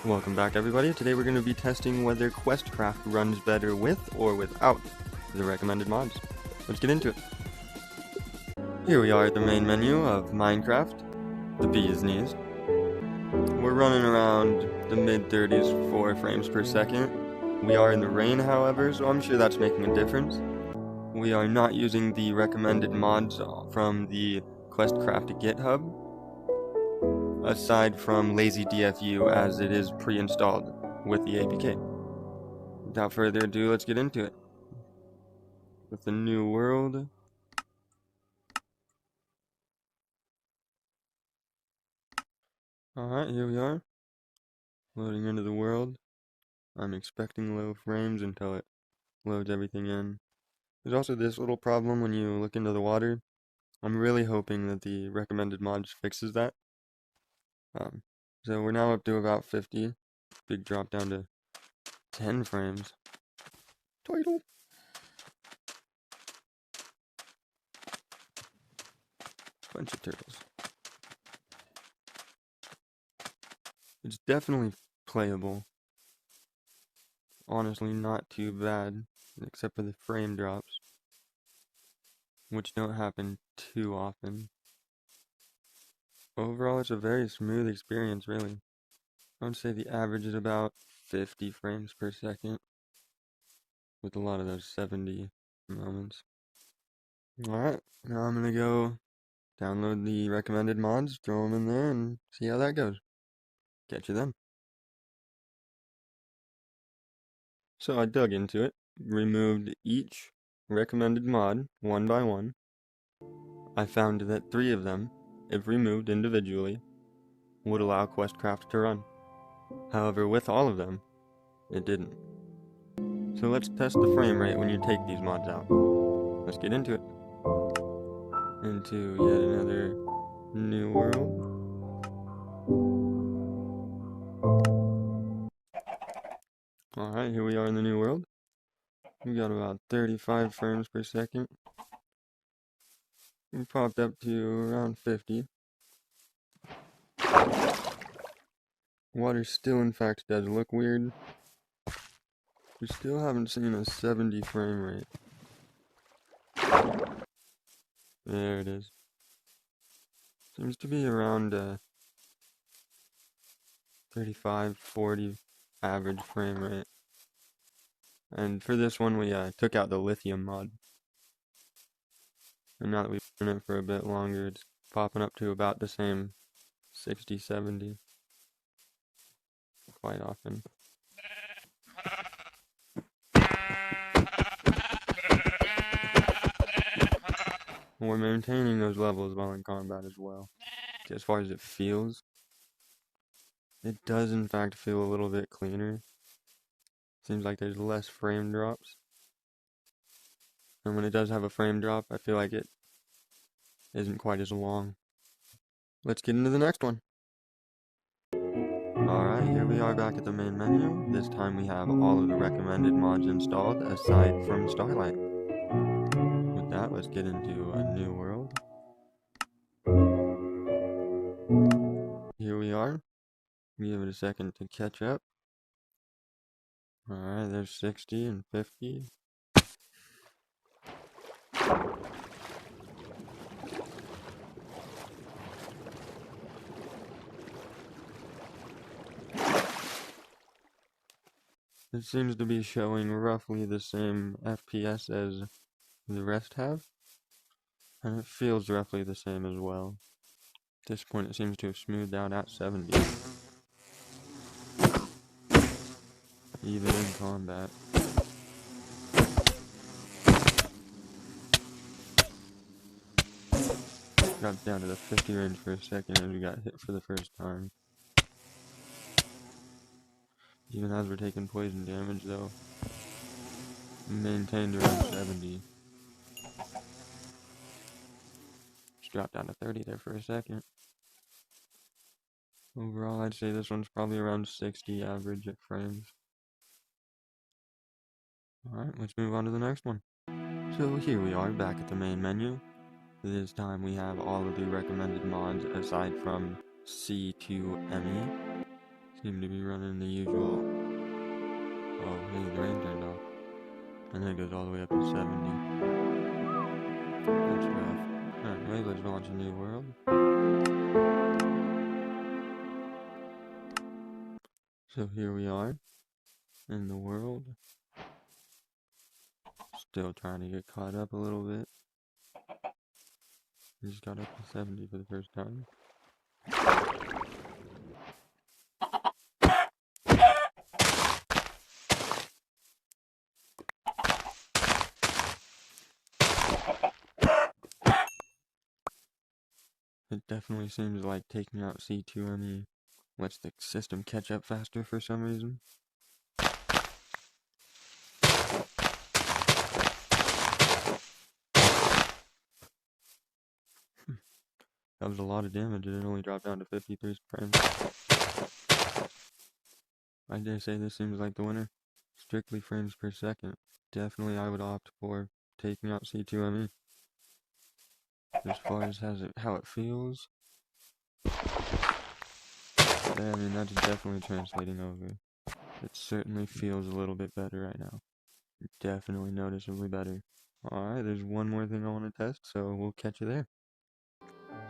Welcome back, everybody. Today we're going to be testing whether QuestCraft runs better with or without the recommended mods. Let's get into it. Here we are at the main menu of Minecraft, the bee's knees. We're running around the mid-30s, 4 frames per second. We are in the rain, however, so I'm sure that's making a difference. We are not using the recommended mods from the QuestCraft GitHub, aside from lazy DFU, as it is pre-installed with the APK. Without further ado, let's get into it. With the new world. Alright, here we are. Loading into the world. I'm expecting low frames until it loads everything in. There's also this little problem when you look into the water. I'm really hoping that the recommended mods fixes that. So we're now up to about 50. Big drop down to 10 frames. Title. Bunch of turtles. It's definitely playable. Honestly, not too bad, except for the frame drops, which don't happen too often. Overall, it's a very smooth experience, really. I would say the average is about 50 frames per second, with a lot of those 70 moments. Alright, now I'm gonna go download the recommended mods, throw them in there, and see how that goes. Catch you then. So I dug into it, removed each recommended mod one by one. I found that 3 of them, if removed individually, would allow QuestCraft to run. However, with all of them, it didn't. So let's test the frame rate when you take these mods out. Let's get into it. Into yet another new world. Alright, here we are in the new world. We got about 35 frames per second. We popped up to around 50. Water still, in fact, does look weird. We still haven't seen a 70 frame rate. There it is. Seems to be around 35, 40 average frame rate. And for this one, we took out the lithium mod. And now that we've been in it for a bit longer, it's popping up to about the same 60, 70. Quite often. We're maintaining those levels while in combat as well. As far as it feels, it does in fact feel a little bit cleaner. Seems like there's less frame drops. And when it does have a frame drop, I feel like it isn't quite as long. Let's get into the next one. Alright, here we are back at the main menu. This time we have all of the recommended mods installed, aside from Starlight. With that, let's get into a new world. Here we are. Give it a second to catch up. Alright, there's 60 and 50. It seems to be showing roughly the same FPS as the rest have, and it feels roughly the same as well. At this point it seems to have smoothed out at 70. Even in combat. Got down to the 50 range for a second as we got hit for the first time. Even as we're taking poison damage though, maintained around 70. Just dropped down to 30 there for a second. Overall, I'd say this one's probably around 60 average at frames. Alright, let's move on to the next one. So here we are back at the main menu. This time we have all of the recommended mods aside from C2ME. Seem to be running the usual. Oh, hey, the rain turned off. And then it goes all the way up to 70. That's rough. Anyway, let's launch a new world. So here we are in the world. Still trying to get caught up a little bit. Just got up to 70 for the first time. It definitely seems like taking out C2ME lets the system catch up faster for some reason. That was a lot of damage and it only dropped down to 53 frames. I dare say this seems like the winner. Strictly frames per second. Definitely I would opt for taking out C2ME. As far as how it feels, I mean that's definitely translating over. It certainly feels a little bit better right now. Definitely noticeably better. Alright, there's one more thing I want to test, so we'll catch you there.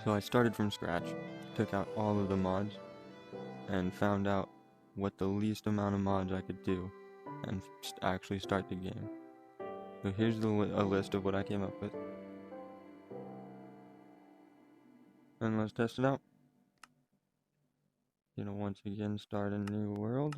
So I started from scratch, took out all of the mods, and found out what the least amount of mods I could do, and actually start the game. So here's a list of what I came up with. And let's test it out. Once again start a new world.